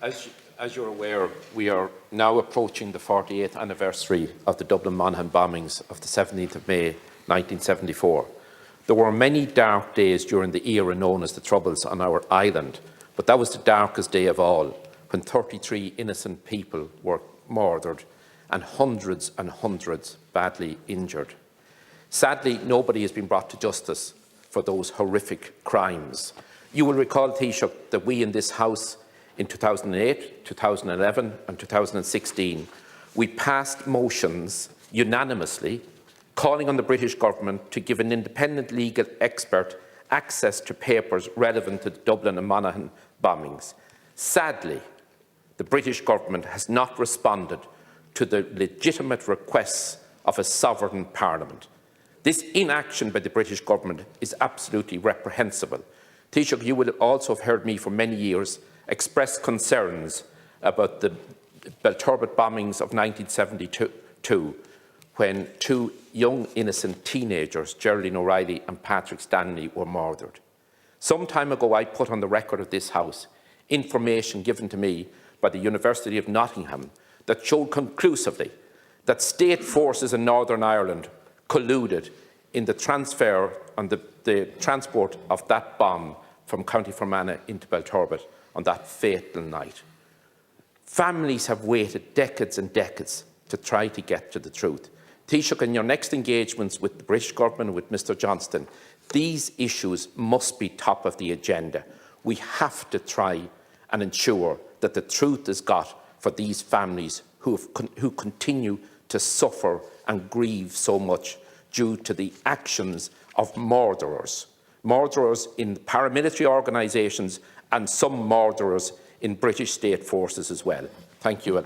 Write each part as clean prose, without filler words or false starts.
As you're aware, we are now approaching the 48th anniversary of the Dublin Monaghan bombings of the 17th of May 1974. There were many dark days during the era known as the Troubles on our island, but that was the darkest day of all, when 33 innocent people were murdered and hundreds badly injured. Sadly, nobody has been brought to justice for those horrific crimes. You will recall, Taoiseach, that we in this House in 2008, 2011 and 2016, we passed motions unanimously calling on the British government to give an independent legal expert access to papers relevant to the Dublin and Monaghan bombings. Sadly, the British government has not responded to the legitimate requests of a sovereign parliament. This inaction by the British government is absolutely reprehensible. Taoiseach, you will also have heard me for many years express concerns about the Belturbet bombings of 1972, when two young innocent teenagers, Geraldine O'Reilly and Patrick Stanley, were murdered. Some time ago, I put on the record of this House information given to me by the University of Nottingham that showed conclusively that state forces in Northern Ireland colluded in the transfer and the transport of that bomb from County Fermanagh into Belturbet on that fatal night. Families have waited decades and decades to try to get to the truth. Taoiseach, in your next engagements with the British government, with Mr Johnston, these issues must be top of the agenda. We have to try and ensure that the truth is got for these families who continue to suffer and grieve so much due to the actions of murderers in paramilitary organisations and some murderers in British state forces as well. Thank you.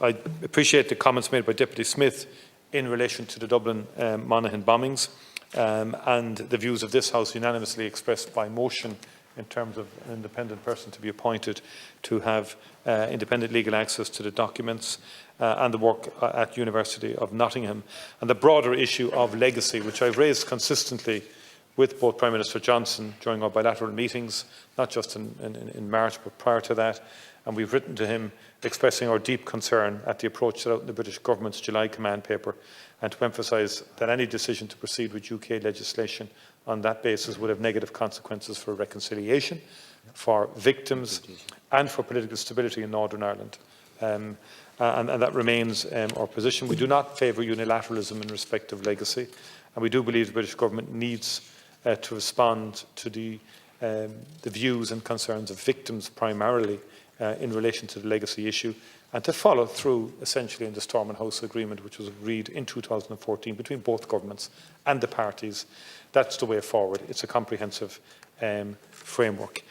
I appreciate the comments made by Deputy Smith in relation to the Dublin Monaghan bombings and the views of this House unanimously expressed by motion in terms of an independent person to be appointed to have independent legal access to the documents and the work at University of Nottingham. And the broader issue of legacy, which I've raised consistently with both Prime Minister Johnson during our bilateral meetings, not just in March, but prior to that. And we've written to him expressing our deep concern at the approach set out in the British Government's July command paper, and to emphasise that any decision to proceed with UK legislation on that basis would have negative consequences for reconciliation, for victims and for political stability in Northern Ireland. And that remains our position. We do not favour unilateralism in respect of legacy, and we do believe the British Government needs to respond to the views and concerns of victims primarily in relation to the legacy issue, and to follow through essentially in the Stormont House Agreement, which was agreed in 2014 between both governments and the parties. That's the way forward. It's a comprehensive framework.